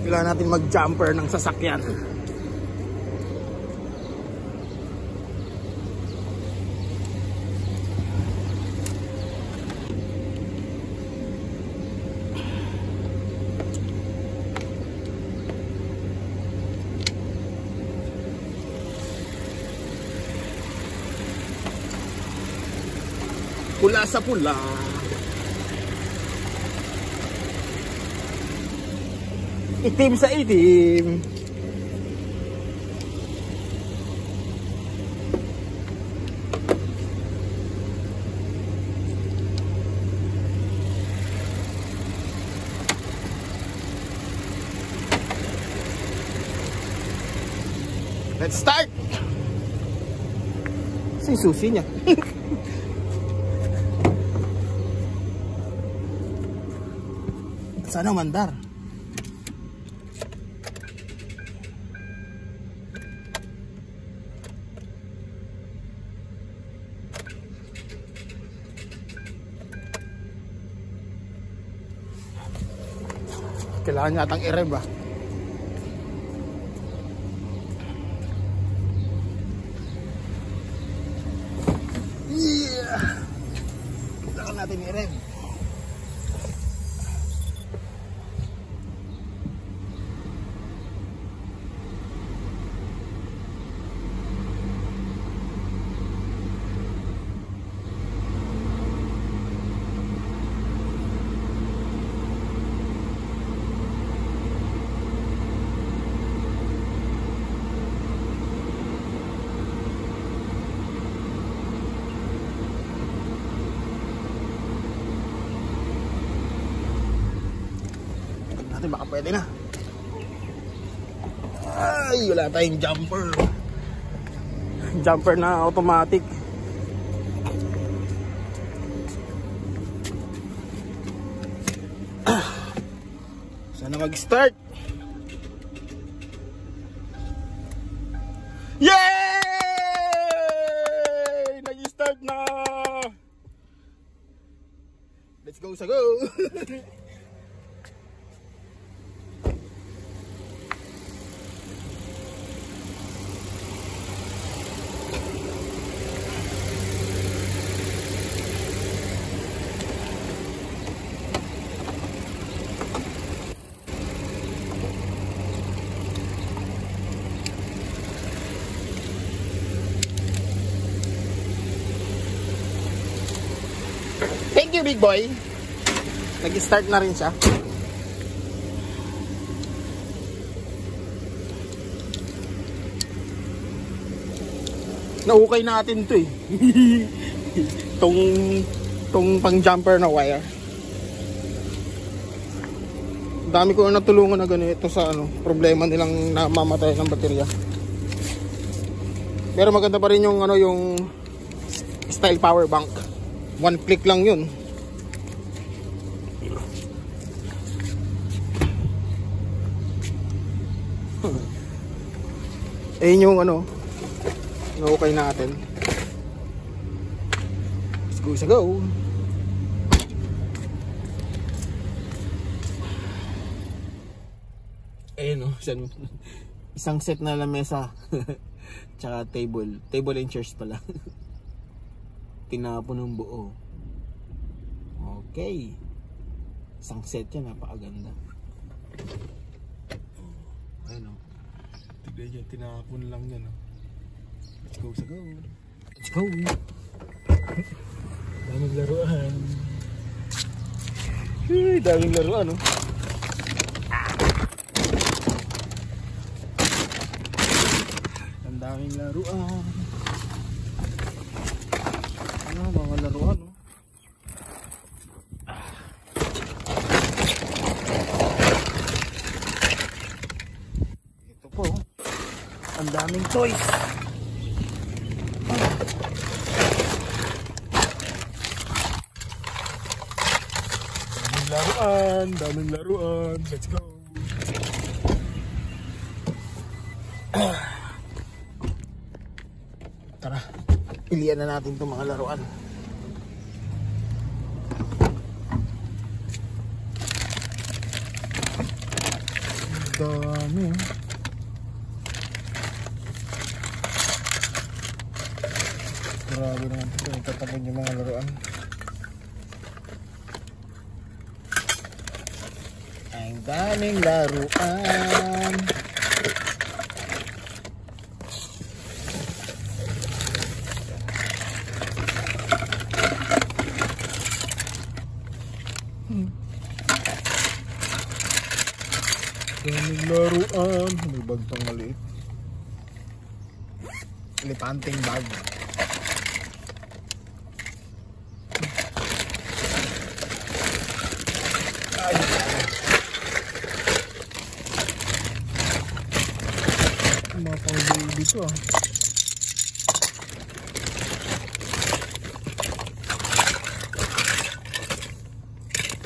Kailangan natin mag-jumper ng sasakyan. Pula sa pula. Itim sa itim. Let's start. Saan yung susi niya? Sana mandar. Kailangan yatang i-rev ah. Yeah! Kailangan natin i-rev. Baka pwede na. Ay, wala tayong jumper. Jumper na automatic. Sana mag-start. Yay! Nag-start na. Let's go sa go. Thank you, big boy. Nag-start na rin siya. Naukay natin to eh. Tong pang jumper na wire. Dami ko na natulungan na ganito sa problema nilang namamatay ng baterya. Pero maganda pa rin yung yung style power bank. One click lang yun. Ayun yung okay natin. Let's go sa go. Ayun isang set na lamesa. Tsaka table and chairs pala. Tinapon ng buo. Okay. Isang set yan, napakaganda. Ayun tignan nyo, tinapon lang yan. Let's go sa go. Let's go. Daming laruan. Daming laruan Ang daming laruan. Mga laruan ito po, ang daming toys. Daming laruan. Let's go. Tara, pilihan na natin itong mga laruan. dami. Grabe naman ito. Tatapon yung mga laruan. Ang daming laruan. Daming laruan. May bag pang maliit. Elepanting bag. Ay. Mga pang baby to ah.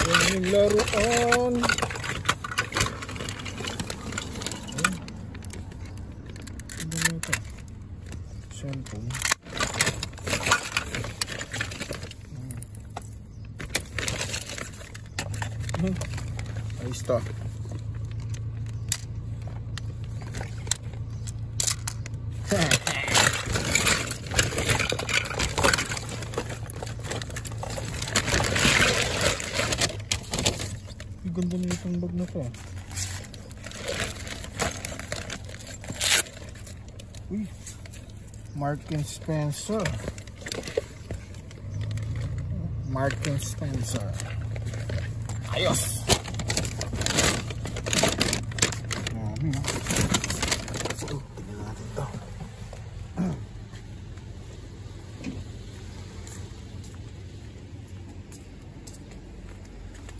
Daming laruan. Cellphone. Ayos to. Ang ganda na itong bag na to. Uy, Marks and Spencer. Marks and Spencer. Ayos. Let's go. Tignan natin ito.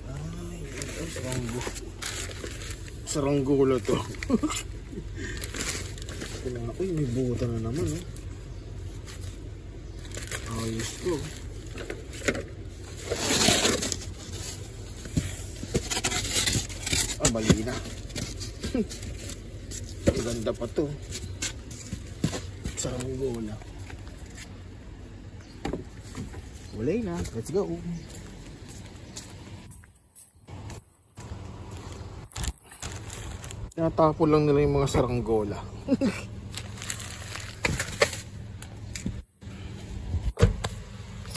Ay, saranggo. Saranggola to. Uy, may buta na naman eh. Ayos to. Ah, bali na. Maganda pa to. Saranggola. Wala na. Let's go. Tinatapon lang nila yung mga saranggola.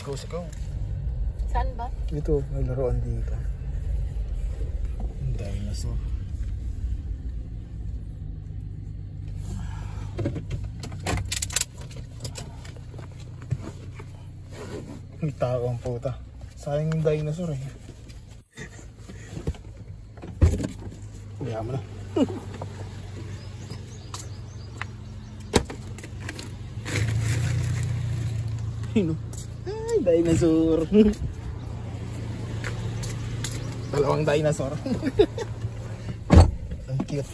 Let's go. Saan ba? Ito, may laruan dito. Dinosaur. May tao ang puta. Sayang yung dinosaur eh. Kaya mo na. Hino? Ay, dinosaur. Dalawang dinosaur. Ang cute.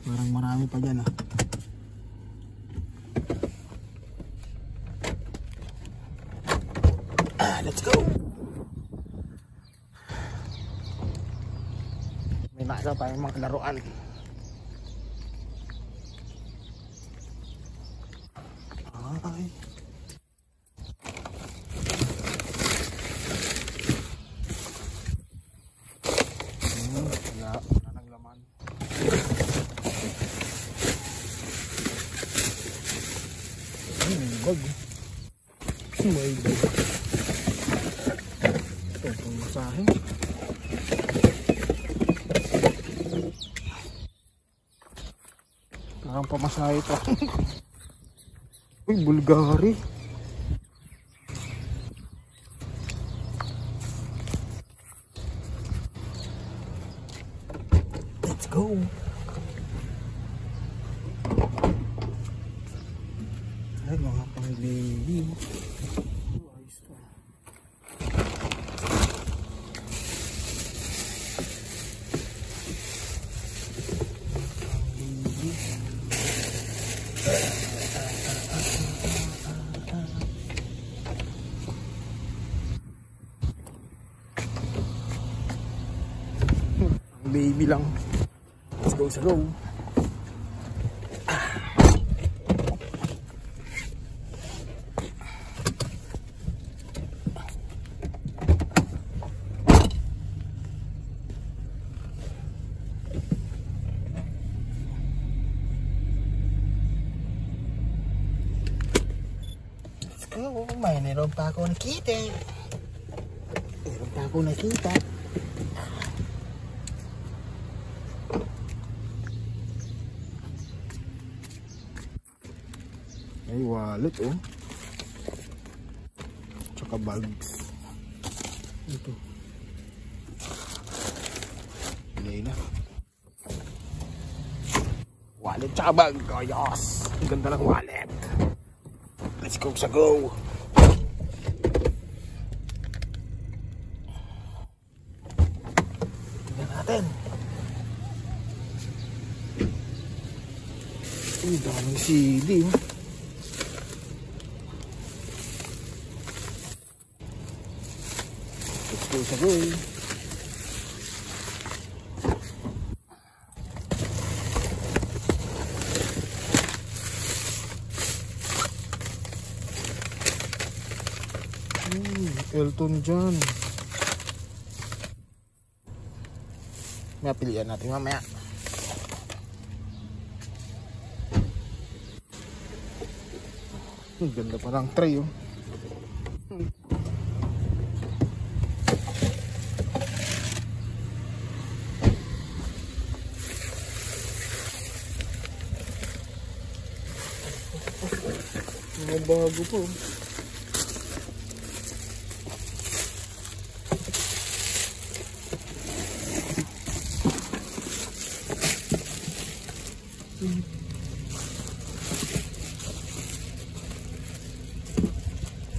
Parang marami pa dyan ah. Let's go. May nakita tayong mga laruan. Ay. Wala nang laman. Bag. May bag. Ito pang masahe. Parang pamasahe ito. Uy, Bulgari. Let's go. Ay, mga pang-baby. Ayos to. Baby lang. Let's go sa go. Mayroon pa ako nakita. Ay, wallet oh. Tsaka bags. Ito. Pilay na. Wallet tsaka bag. Oh, yes. Ang ganda ng wallet. Let's go sa go. Tingnan natin. Uy, daming CD. Let's go sa go. Elton John. May pilihan natin mamaya. Ganda parang tray oh. Mga bago po.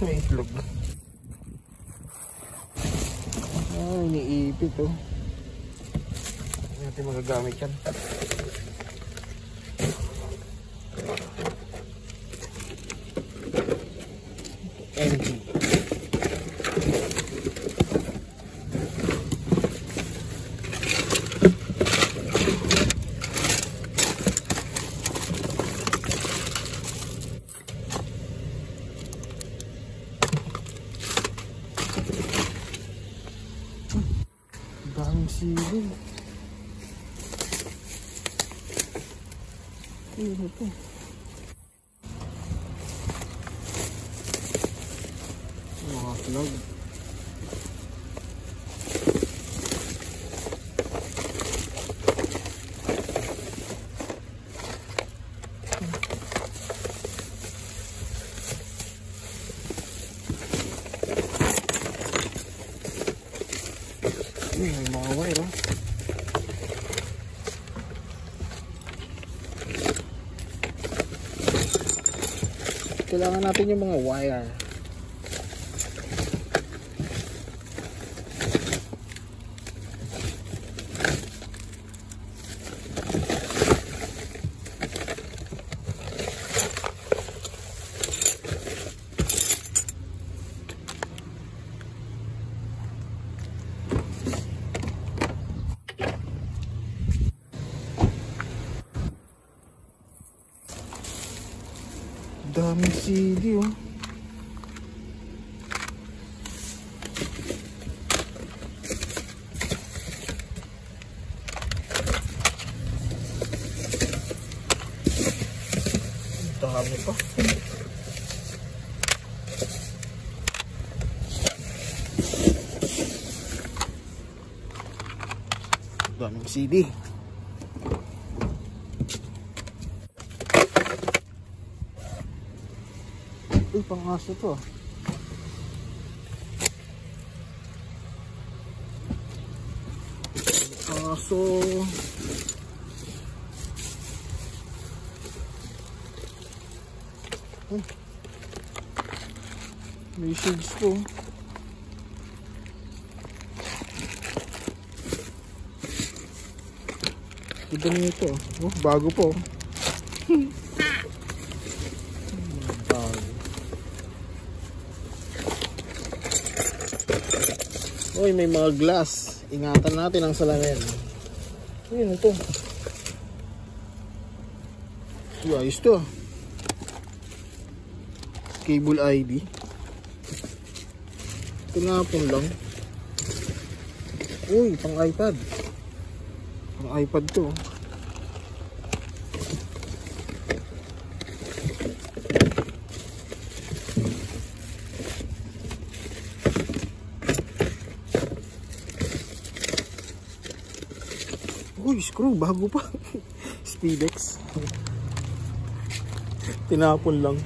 May itlog. Ah, iniipit oh. Hindi natin magagamit yan. MG. Daming sili. Ano to? Mga vlog. May mga wire oh. Kailangan natin yung mga wire. Daming CD oh. Dami pa. Daming CD. Uy, pang-aso to. Pang-aso. Message ko. Ito nito. Oh, bago po. Uy, may mga glass. Ingatan natin ang salamin. Ayun ito. Ayos to. Cable ID. Tinapon lang. Uy, pang iPad. Pang iPad to. Uy, screw, bago pa. Speedex. Tinapon lang.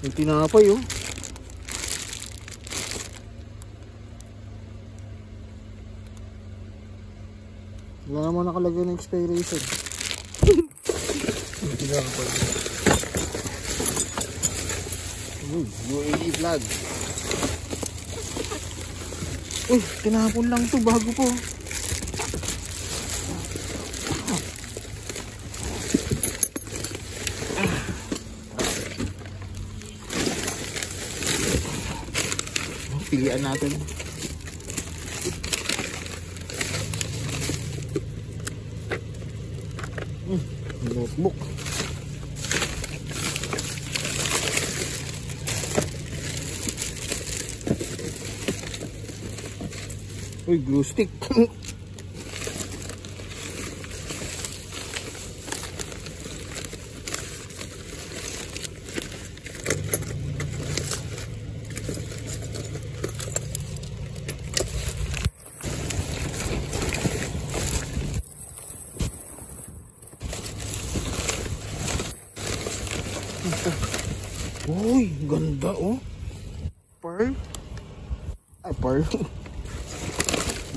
Yung tinapay oh. Wala naman nakalagay ng expiration. Yung tinapay. UAE flag. Uy, tinapon lang to bago po. Pilihan natin. Notebook. Uy, glue stick. Uy, ganda oh. Pearl. Ay, pearl.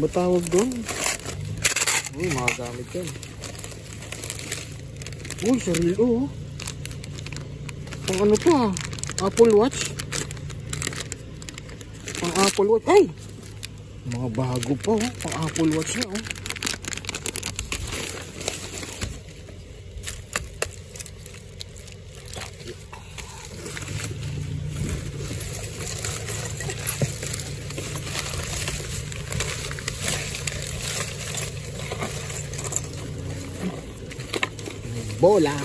Matawag doon. Uy, makagamit yan. Uy, sarili oh. Pang ano pa? Apple Watch. Pang Apple Watch. Ay! Mga bago pa oh. Pang Apple Watch na oh. Bola.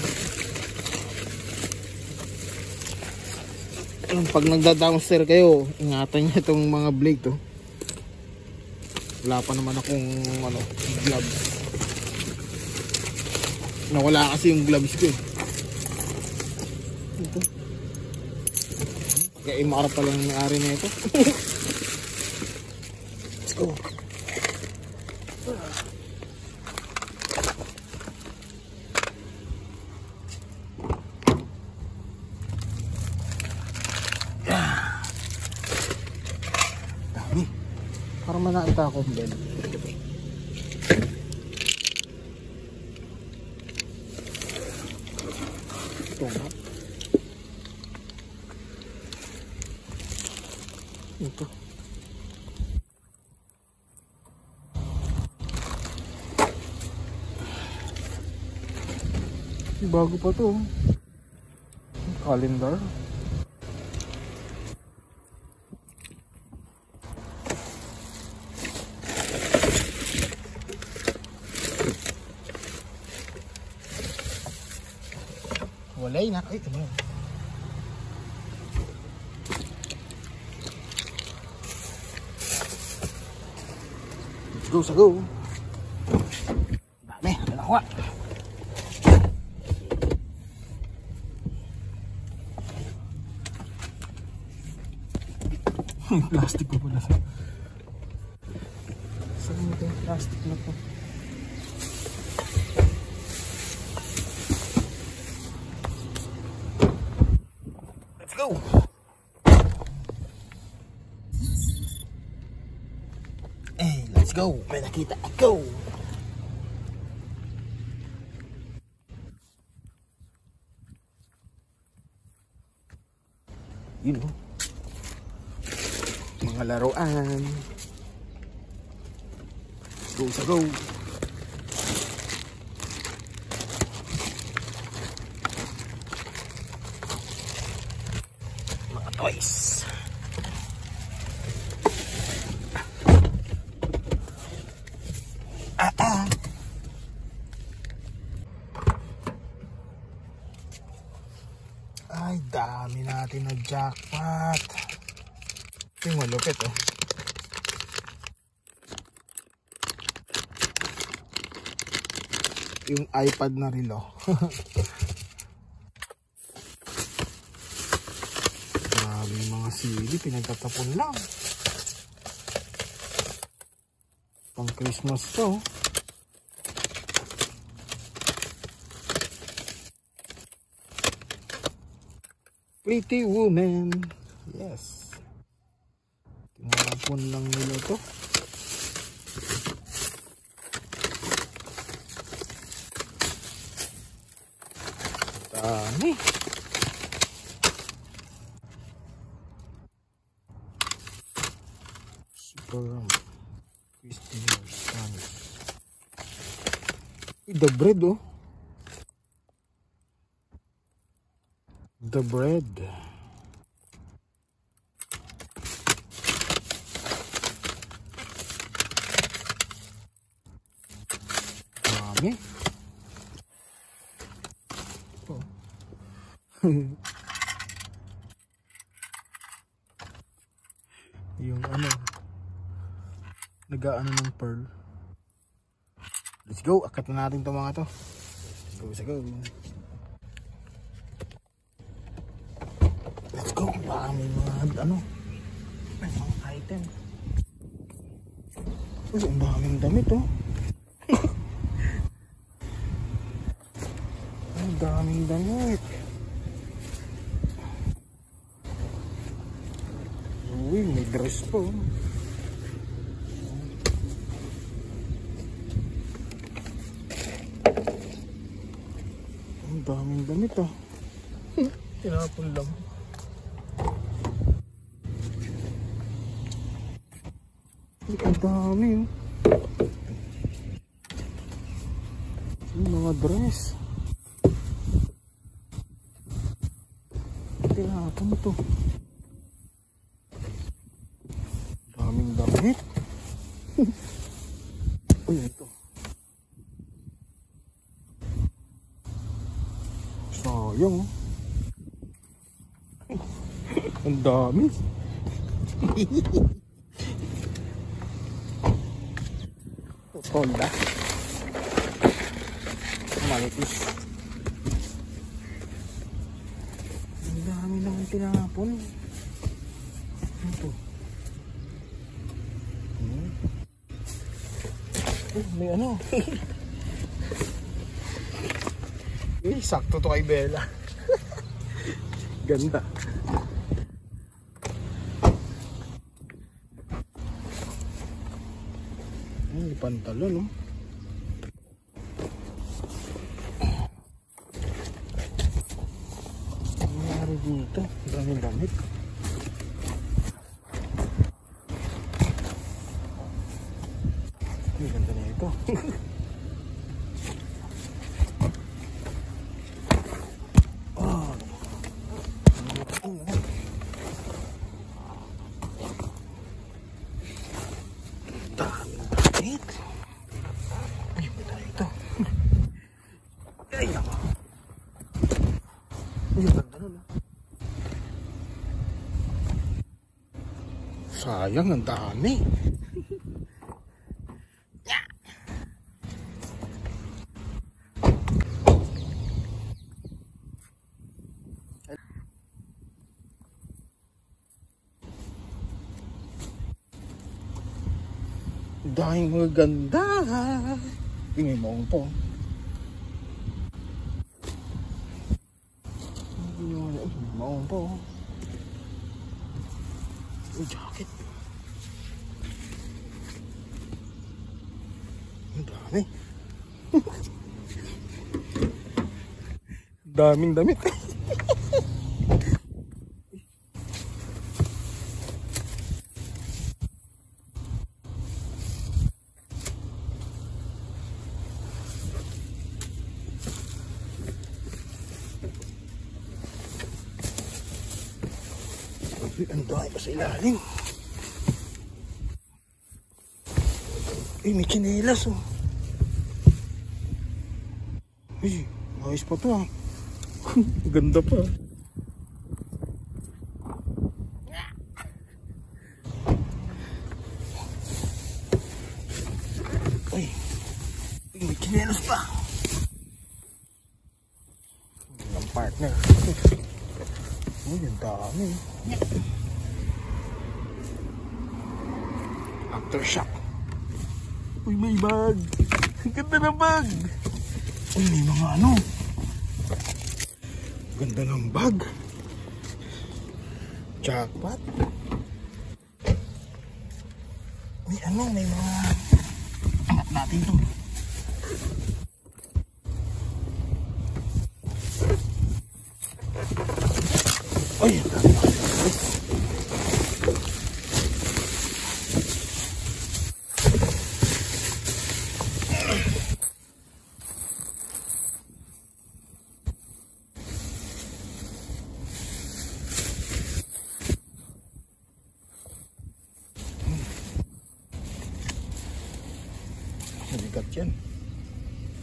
Pag nagda-downstairs kayo, ingatan niyo itong mga blade to. Wala pa naman akong ano, gloves. Nawala kasi yung gloves ko. Ito. Kaya imara pa lang may-ari na ito. Let's go. Para manakita ako din. Ito nga. Ito. Bago pa to. Calendar. Walay na. Ay, ano yun? Let's go sa go. Dami, ano nakuha? Plastic ko pala sa... Saan mo ito yung plastic na to? Go! Hey, let's go! May nakita ako! Yun o. Mga laruan. Go sa go! Toys. Dami natin na jackpot. Ito yung malupit oh. Yung iPad na relo. Grabe yung mga sili, pinagtatapon lang. Pang Christmas to. Pretty woman. Yes. Tinapon lang nila to. Dami. Super crispy sandwich. The bread oh. The bread. Dami. Oh. Yung ano, nag-aano ng pearl. Let's go, akat na natin itong mga to. Let's go. Let's go. Baka may mga ano, may mga item. Uy, ang daming damit oh. Ang daming damit. Uy, may dress po. Ang daming damit ah. Tinapon lang. Ang dami oh. Yung mga dress. Tinapon to. Daming damit. Uy, ito. Sayang oh. Ang dami. Honda. Malitis. Ang dami naman tinapon. Ito. May ano. Sakto to kay Bella. Ganda. May pantalon oh. Ano nangyari dito? Daming damit. Ang ganda na ito. Sayang, ang dami. Dahil maganda. May maong po. Maong po. Jacket. Ang dami. Daming damit. Ang dami pa sa ilalim. Eh, may chinelas oh. Ay, ayos pa to ah. Ganda pa. chinelos pa. Ang partner. Uy, ang dami. Aftershock. Uy, may bag. Ang ganda ng bag. Uy, may mga ano. Ganda ng bag. Jackpot. May ano, may mga angat natin to. Ay, ang dami na. Mabigat yan.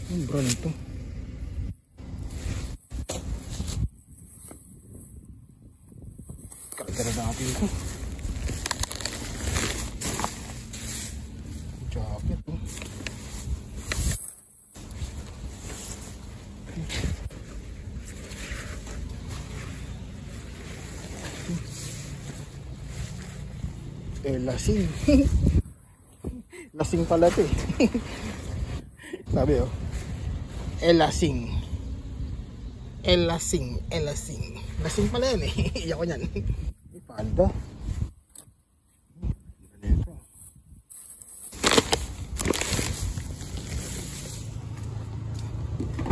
Ang brand ito. Karagara natin ito. Jacket oh. Lasing. Lasing pala ito eh. Sabi oh. Lasing. Lasing. Lasing pala yan eh. Iyak ko yan. May panda.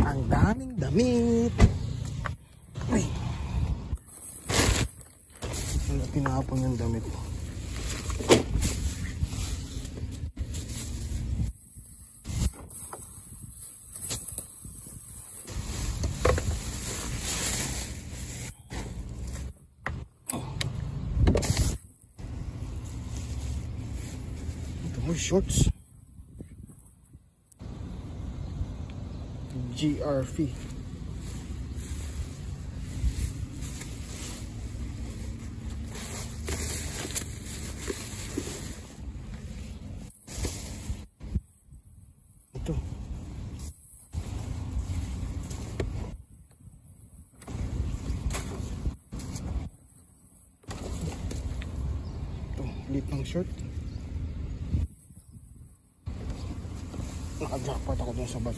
Ang daming damit. Ay. Tinapon yung damit. More shorts. GRV. Ito. Ito, lipang short. Naka-jackpot ako dun sa bag.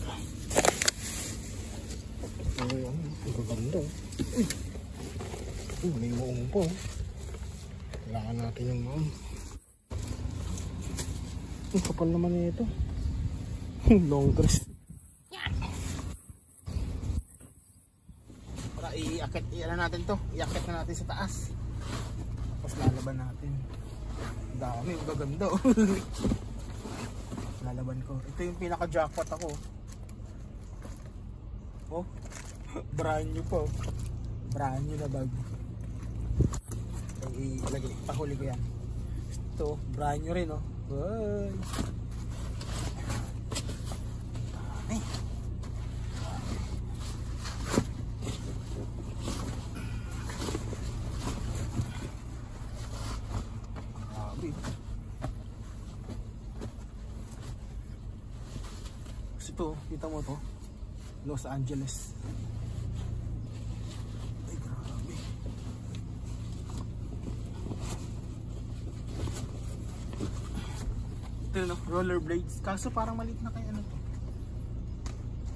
Ay, ang gaganda. May maong po. Kailangan natin yung maong. Ang kapal naman nito. Long dress. Para iakit, iyan natin to. Iakit na natin sa taas. Tapos lalaban natin. Dami, ang gaganda. Lalaban ko. Ito yung pinaka-jackpot ako. Oh, brand new po. Brand new na bag. Ilagay, pahuli ko yan. Ito, brand new rin oh. Bye. Ay. Grabe. Ito, kita mo to, Los Angeles. Ay, grabe. Ito no, rollerblades. Kaso parang maliit na kaya ano to.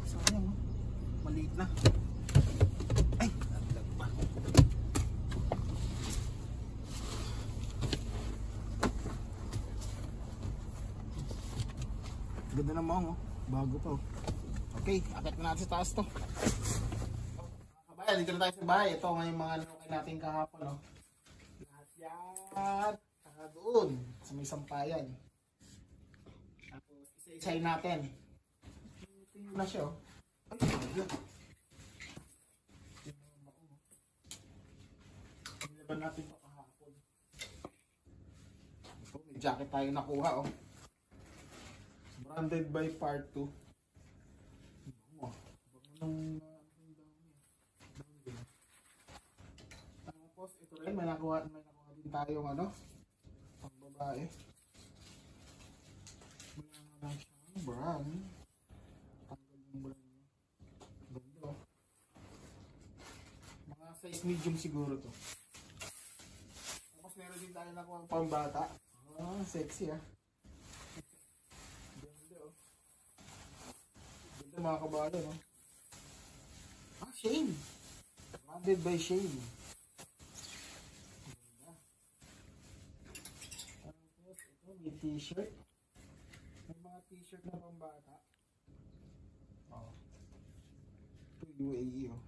Sayang oh. Maliit na. Ay, naglag pa. Ganda naman oh. Bago pa oh. Okay, akit na natin sa taas to. Kabayan, dito na tayo sa bahay. Ito nga yung mga lokay natin kahapon oh. Lahat yan. Saka doon sa may sampayan. Tapos isa-isahin natin. Tingnan na siya oh. Ay, yun. Nilaban natin ito kahapon. Ito, may jacket tayo nakuha oh. Branded by Part 2. Tapos ito rin, may nakuha din tayong ano, pang babae. Wala na lang siyang brand. size medium siguro to. Tapos meron din tayo nakuha ang pambata. Ah, sexy ah. Ganda oh. Ganda mga kabalo, no? Ah, Shane. Branded by Shane. Ganda. Tapos ito, may t-shirt. May mga t-shirt na pambata. Oh. Ito UAE oh.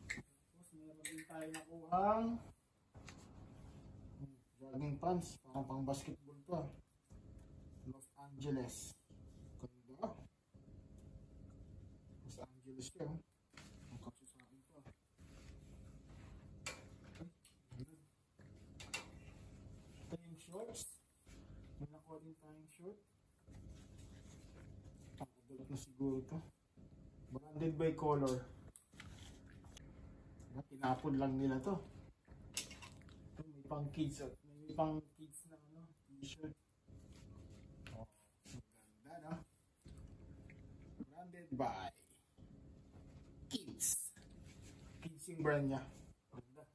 Tapos meron din tayo nakuhang jogging pants. Parang pang basketball to ah. Los Angeles. Ganda. Los Angeles ka oh. Ang kasi sa akin to ah. Ito yung shorts. May nakuha din tayong short. Pang-adult na siguro to. Branded by Color. Tinapon lang nila to. Ito, may pang kids at may pang kids na ano, t-shirt. Oh, ganda no? Branded by Kids. Kids yung brand niya. Ganda.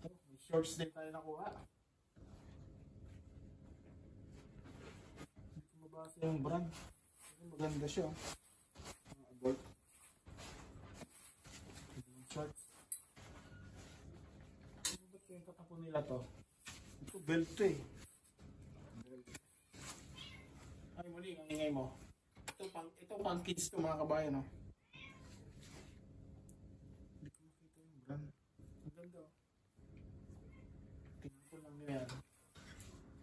Ito, may shorts din tayo nakuha. Hindi ko mabasa yung brand. Maganda siya. Adult. Shorts. Ano ba yung tatapon nila to? Ito belt to eh. Belt. Ay muli, ang ingay mo. Ito pang kids to mga kabayan no? Hindi ko makita yung brand. Ang ganda oh. Tingnan ko lang nila yan.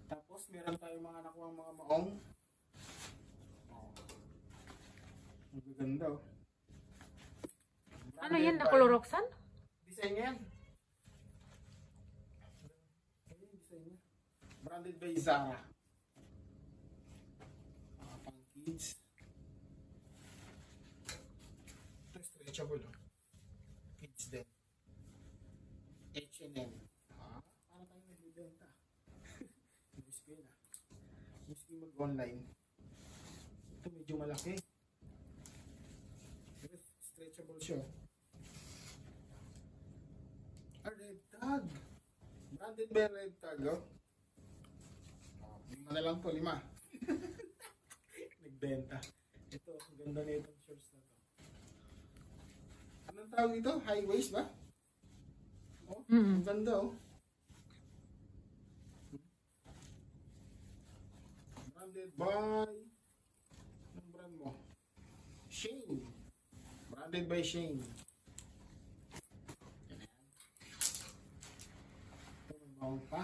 Tapos meron tayong mga nakuha mga maong. Oh. Ang ganda oh. Ano yan? Nakuloroksan? Design yan. Ano yung design niya? Branded by Zara. Pang kids. Ito stretchable. Oh. Kids din. H&M. Para tayo nagbibenta. Miss ko yun ah. Miss ko mag-online. Ito medyo malaki. Stretchable siya. Red Tag. Branded by Red Tag, oh. Lima na lang to, 5. Nagbenta. Ito, ang ganda na itong shorts na to. Anong tawag dito? High waist ba? Oh, ang ganda, oh. Branded by... Anong brand mo? Shane. Branded by Shane. Maong pa.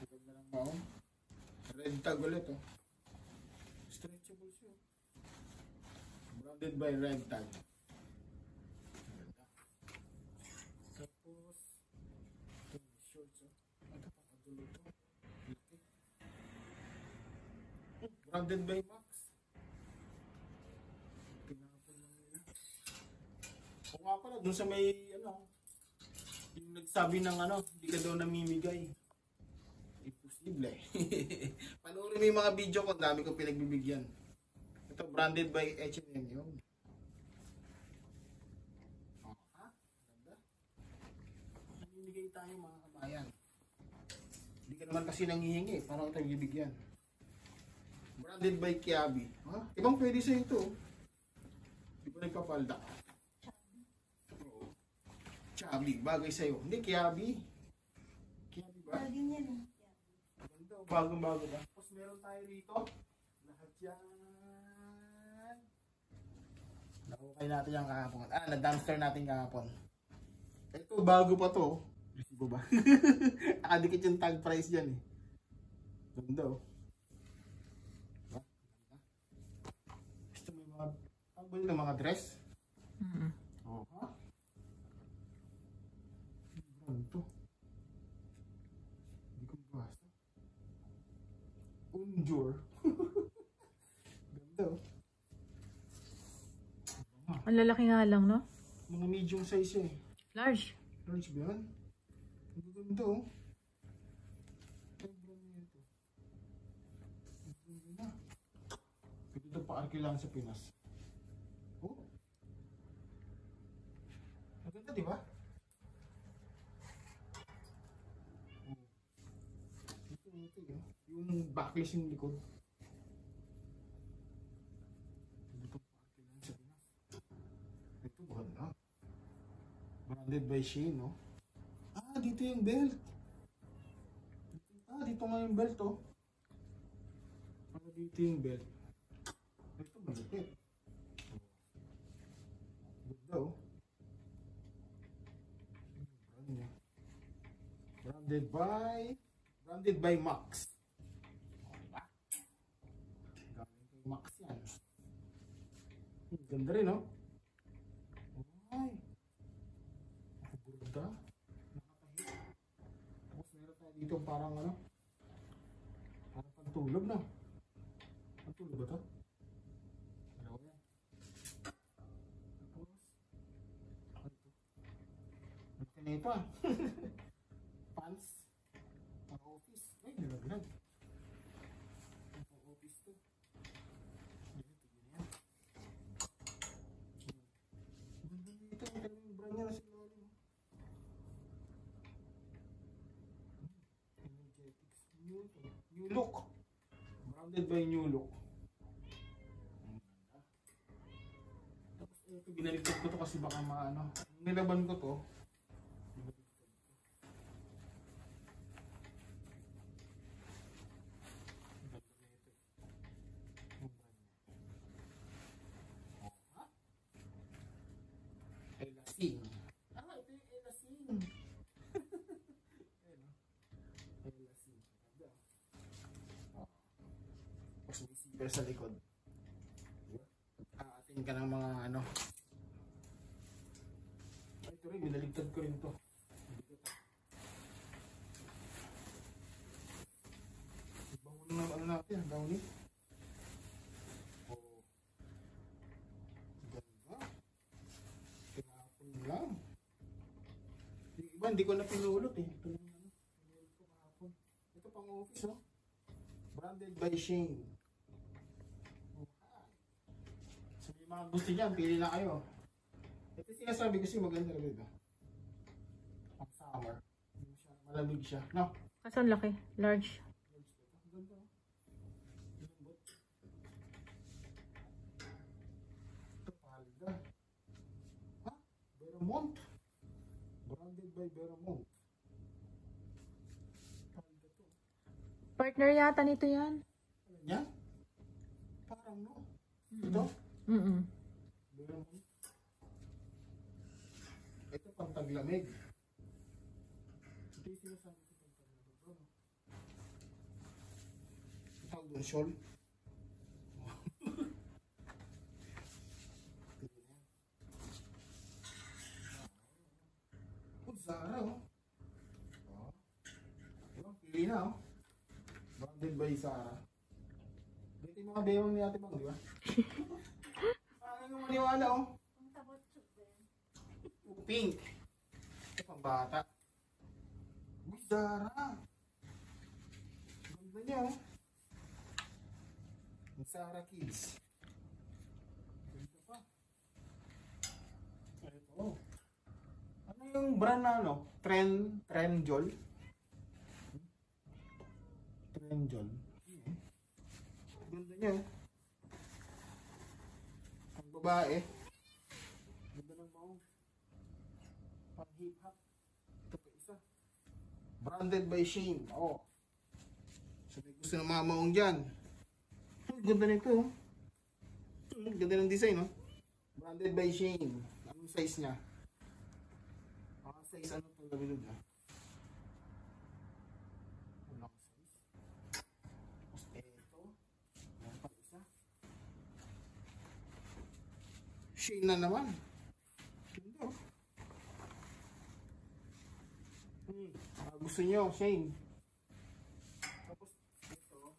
Maganda ng maong. Red Tag ulit oh. Stretchable siya. Branded by Red Tag. Tapos ito yung shorts oh. Ito pang adulo to. Branded by Max. Tinapon lang nila. O nga pala dun sa may ano yung nagsabi ng ano, hindi ka daw namimigay. Imposible. Panoorin mo yung mga video ko, dami ko pinagbibigyan. Ito, branded by H&M yun. Oh, ha? Ganda. Namimigay tayo mga kabayan. Hindi ka naman kasi nangihingi, parang ito yung bibigyan. Branded by Kiabi. Ha? Ibang pwede sa ito. Di ba nagpapalda? Kiabi, bagay sa'yo. Hindi, Kiabi. Kiabi ba? Lagi niya no? Ganda, bagong-bago ba? Tapos meron tayo dito. Lahat yan. Nakukay natin yung kahapon. Na-dumpster natin kahapon. Ito, bago pa to. Resibo ba? Nakadikit yung tag price dyan eh. Ganda oh. Ganda. Gusto mo yung mga, ang bali ng mga dress? Oo. Ha? Ano to? Hindi ko mabasa. Unjur. Ganda oh. Ang lalaki nga lang, no? Mga medium size eh. Large. Large ba yan? Ang ganda oh. Ang ganda nito. Ang ganda na. Pwede ito pa-arki lang sa Pinas. Oh. Di ba? Ito, yung backless yung likod. Ito maganda. Branded by Shein, no? Ah, dito yung belt. Dito nga yung belt, oh. Dito yung belt. Ito malapit. Ganda, oh. Brand niya. Branded by Max. Diba? Galing kay Max yan. Ganda rin, oh. Ay. Ganda. Nakatahit. Tapos meron tayo dito parang ano. Parang pantulog na. Pantulog ba ito? Ano yan? Tapos. Ano ito? Ano ka na ito ah? Pants. Pang office. Ay, nalaglag. Pang office to. Ito yung brand niya na si Loli. Energetics. New Look. Branded by New Look. Tapos ito, binaligtad ko to kasi baka maano. Nilaban ko to. Elasin. Ah, ito yung Elasin. Elasin. Tapos may zipper sa likod. Aatin ka ng mga ano. Ay, ito rin, binaligtad ko rin to. Bangon na ano natin, downy. Lang. Yung iba hindi ko na pinulot eh. Ito lang ano. Pinulot ko kahapon. Ito pang office oh. Branded by Shein. So may mga gusto niyan, pili na kayo. Ito sinasabi kasi maganda rin ito. Pang summer. Malamig siya. No? Kaso ang laki. Large. Ganda oh. Ito palda. Veramont. Branded by Veramont. Palda to. Partner yata nito yan. Ano yan? Parang no. Ito? Veramont. Ito pang taglamig. Ito yung sinasabi ko pang taglamig. Ito ang doon shawl. Zara oh. Pili na oh. Branded by Zara. Ito yung mga bewang ni Ate Bang, di ba? Ano yung maniwala oh. Pink. Ito pang bata. Uy, Zara. Ganda niya oh. Zara Kids. Ganda pa. Ito oh. Ano yung brand na ano? Trendyol. Trendyol. Ganda niya. Ang babae. Ganda ng maong. Pang hip hop. Ito pa isa. Branded by Shein. Oh. So may gusto ng mga maong dyan. Ganda nito. Ganda ng design oh. Branded by Shein. Anong size niya? Size ano ito labi doon ha? Walang size. Tapos ito. Yan pa isa. Shein na naman. Ganda oh. Gusto nyo, Shein. Tapos ito.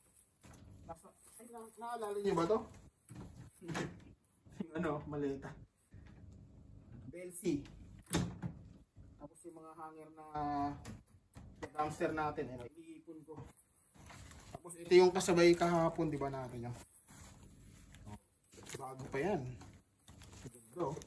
Ay, naalala nyo ba ito? Yung ano, maleta. Belsi. Tapos yung mga hanger na dumpster natin, iipon ko. Tapos ito yung kasabay kahapon, di ba natin yun? Bago pa yan. Ganda oh.